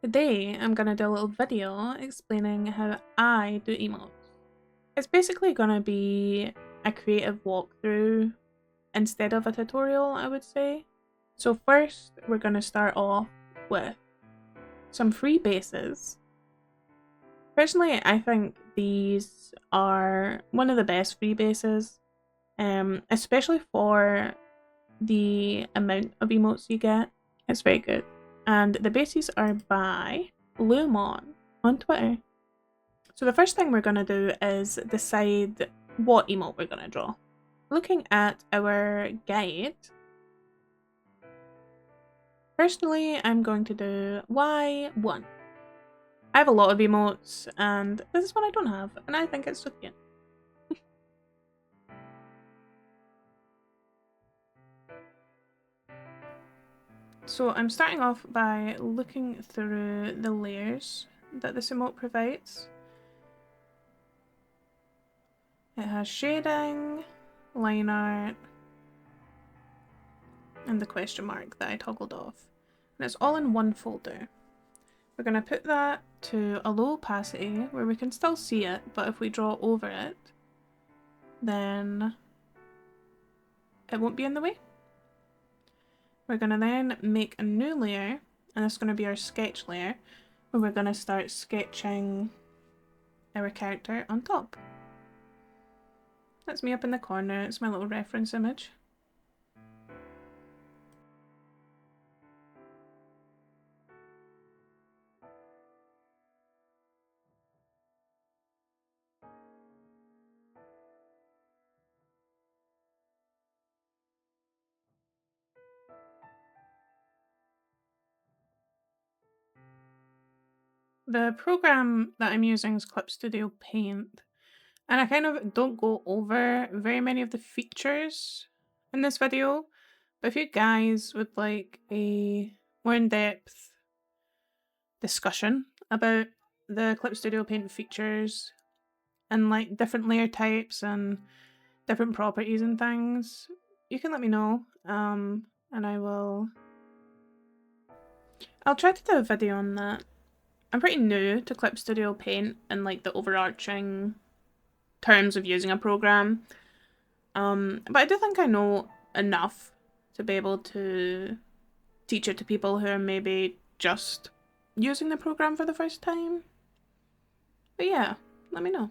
Today, I'm gonna do a little video explaining how I do emotes. It's basically gonna be a creative walkthrough instead of a tutorial, I would say. So first, we're gonna start off with some free bases. Personally, I think these are one of the best free bases, especially for the amount of emotes you get. It's very good. And the bases are by Lumon on Twitter. So the first thing we're going to do is decide what emote we're going to draw. Looking at our guide, personally I'm going to do Y1. I have a lot of emotes and this is one I don't have and I think it's so cute. So I'm starting off by looking through the layers that this emote provides. It has shading, line art, and the question mark that I toggled off. And it's all in one folder. We're going to put that to a low opacity where we can still see it, but if we draw over it, then it won't be in the way. We're going to then make a new layer, and it's going to be our sketch layer, where we're going to start sketching our character on top. That's me up in the corner, it's my little reference image. The program that I'm using is Clip Studio Paint, and I kind of don't go over very many of the features in this video, but if you guys would like a more in-depth discussion about the Clip Studio Paint features and like different layer types and different properties and things, you can let me know, and I'll try to do a video on that. I'm pretty new to Clip Studio Paint and like the overarching terms of using a program, but I do think I know enough to be able to teach it to people who are maybe just using the program for the first time. But yeah, let me know.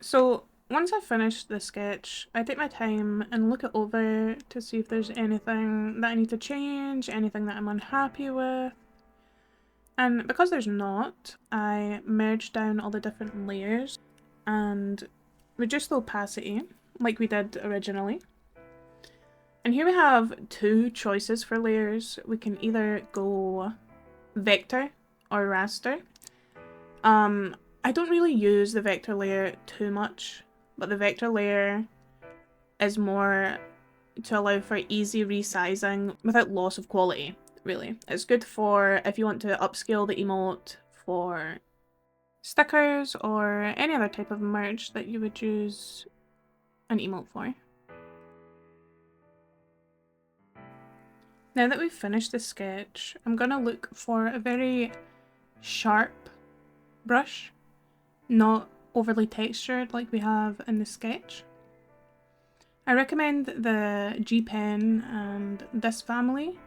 So once I've finished the sketch, I take my time and look it over to see if there's anything that I need to change, anything that I'm unhappy with. And because there's not, I merge down all the different layers and reduce the opacity like we did originally. And here we have two choices for layers. We can either go vector or raster. I don't really use the vector layer too much, but the vector layer is more to allow for easy resizing without loss of quality, really. It's good for if you want to upscale the emote for stickers or any other type of merch that you would use an emote for. Now that we've finished the sketch, I'm gonna look for a very sharp brush, not overly textured like we have in the sketch. I recommend the G Pen and this family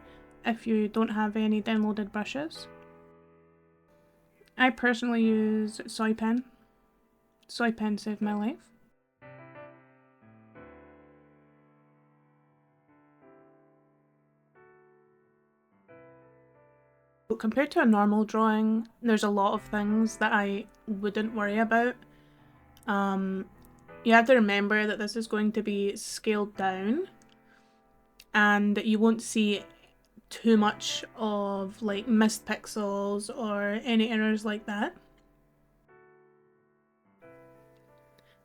if you don't have any downloaded brushes. I personally use Soy Pen. Soy Pen saved my life. But compared to a normal drawing, there's a lot of things that I wouldn't worry about. You have to remember that this is going to be scaled down and you won't see too much of like missed pixels or any errors like that.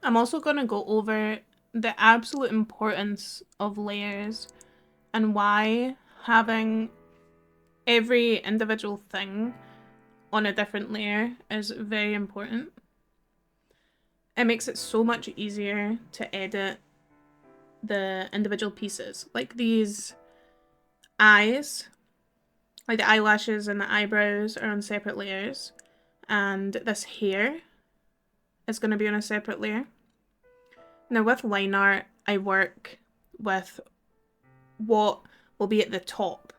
I'm also going to go over the absolute importance of layers and why having every individual thing on a different layer is very important. It makes it so much easier to edit the individual pieces. Like these eyes, like the eyelashes and the eyebrows are on separate layers, and this hair is going to be on a separate layer. Now with line art, I work with what will be at the top,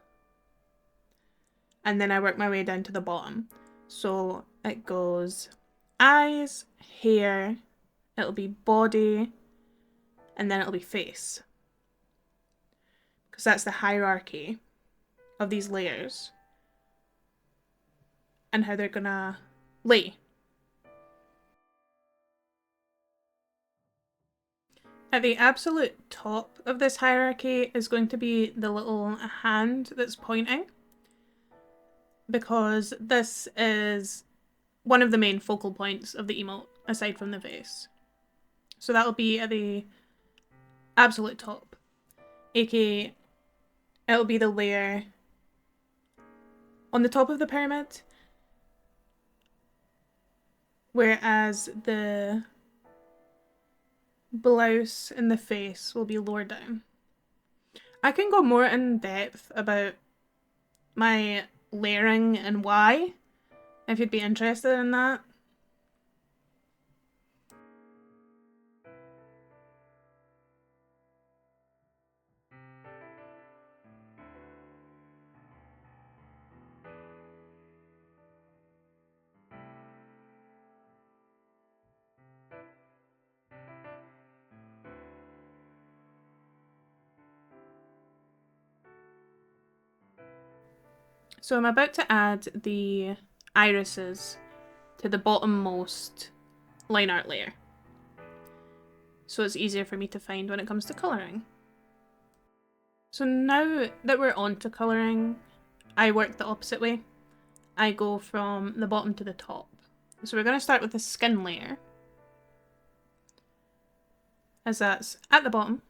and then I work my way down to the bottom. So it goes eyes, hair, it'll be body, and then it'll be face. Because that's the hierarchy of these layers and how they're gonna lay. At the absolute top of this hierarchy is going to be the little hand that's pointing, because this is one of the main focal points of the emote, aside from the face. So that'll be at the absolute top, aka it'll be the layer on the top of the pyramid, whereas the blouse and the face will be lower down. I can go more in depth about my layering and why, if you'd be interested in that. So I'm about to add the irises to the bottommost line art layer, so it's easier for me to find when it comes to colouring. So now that we're on to colouring, I work the opposite way. I go from the bottom to the top. So we're going to start with the skin layer, as that's at the bottom.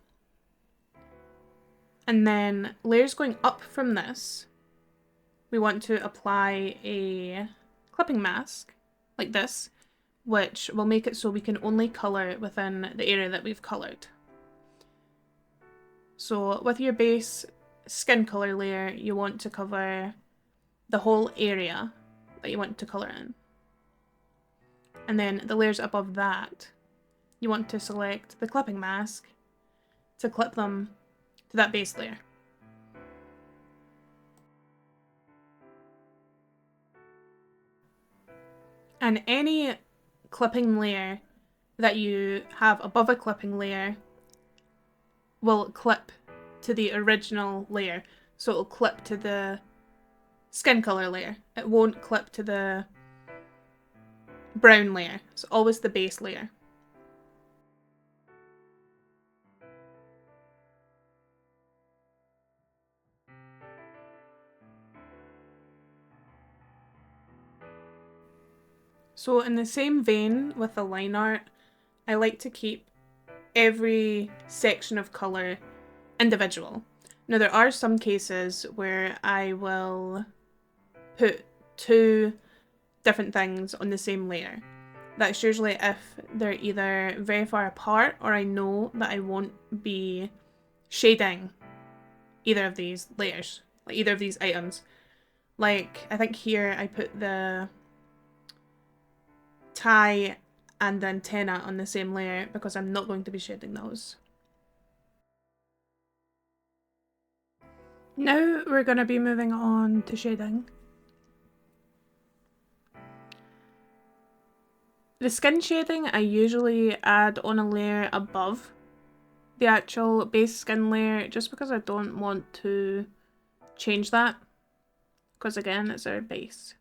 And then layers going up from this, we want to apply a clipping mask, like this, which will make it so we can only colour within the area that we've coloured. So with your base skin colour layer, you want to cover the whole area that you want to colour in. And then the layers above that, you want to select the clipping mask to clip them to that base layer. And any clipping layer that you have above a clipping layer will clip to the original layer. So it'll clip to the skin colour layer. It won't clip to the brown layer. It's always the base layer. So in the same vein with the line art, I like to keep every section of colour individual. Now there are some cases where I will put two different things on the same layer. That's usually if they're either very far apart or I know that I won't be shading either of these layers, like either of these items. Like, I think here I put the tie and the antenna on the same layer because I'm not going to be shading those. Now we're going to be moving on to shading. The skin shading I usually add on a layer above the actual base skin layer, just because I don't want to change that, because again, it's our base.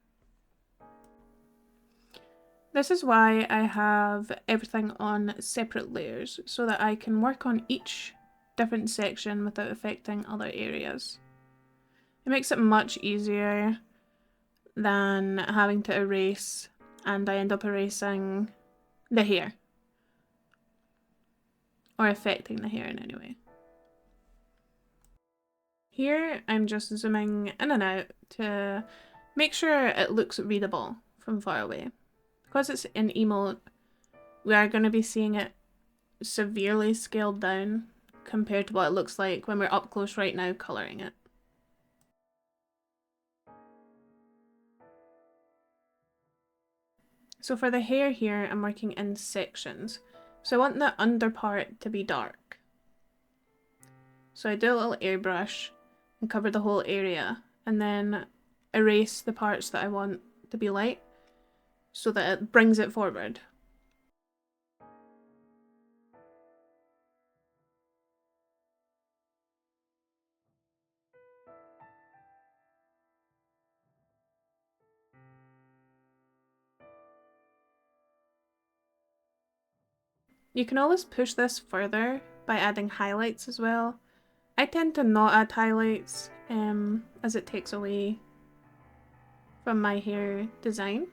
This is why I have everything on separate layers, so that I can work on each different section without affecting other areas. It makes it much easier than having to erase, and I end up erasing the hair, or affecting the hair in any way. Here I'm just zooming in and out to make sure it looks readable from far away. Because it's an emote, we are going to be seeing it severely scaled down compared to what it looks like when we're up close right now colouring it. So for the hair here, I'm working in sections. So I want the under part to be dark. So I do a little airbrush and cover the whole area, and then erase the parts that I want to be light so that it brings it forward. You can always push this further by adding highlights as well. I tend to not add highlights as it takes away from my hair design.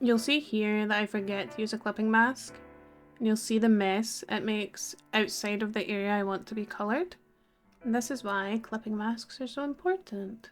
You'll see here that I forget to use a clipping mask, and you'll see the mess it makes outside of the area I want to be coloured. And this is why clipping masks are so important.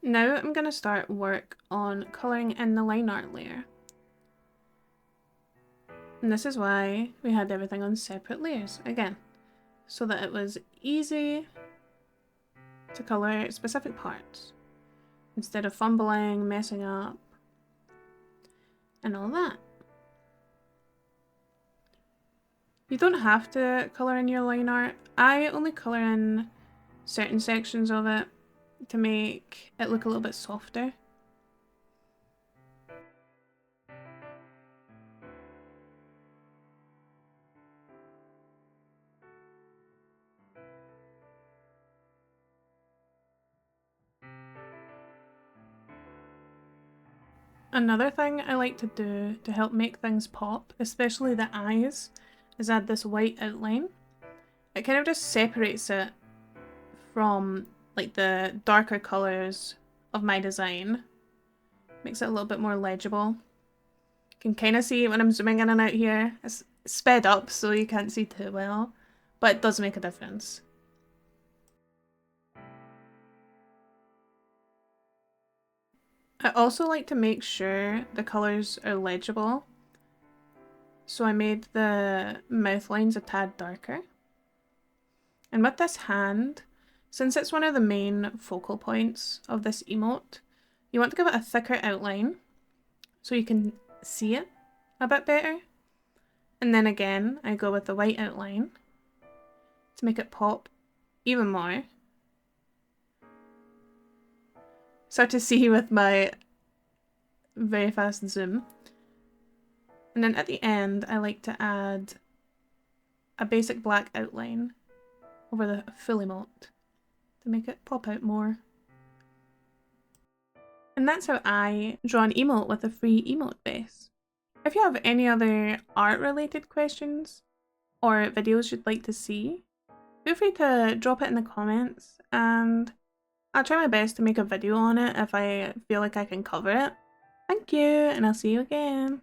Now I'm going to start work on colouring in the line art layer. And this is why we had everything on separate layers, again, so that it was easy to colour specific parts, instead of fumbling, messing up, and all that. You don't have to colour in your line art. I only colour in certain sections of it to make it look a little bit softer. Another thing I like to do to help make things pop, especially the eyes, is add this white outline. It kind of just separates it from like the darker colours of my design. Makes it a little bit more legible. You can kind of see when I'm zooming in and out here. It's sped up so you can't see too well, but it does make a difference. I also like to make sure the colours are legible, so I made the mouth lines a tad darker. And with this hand, since it's one of the main focal points of this emote, you want to give it a thicker outline so you can see it a bit better. And then again, I go with the white outline to make it pop even more. So to see with my very fast zoom. And then at the end, I like to add a basic black outline over the full emote to make it pop out more. And that's how I draw an emote with a free emote base. If you have any other art related questions or videos you'd like to see, feel free to drop it in the comments and I'll try my best to make a video on it if I feel like I can cover it. Thank you, and I'll see you again.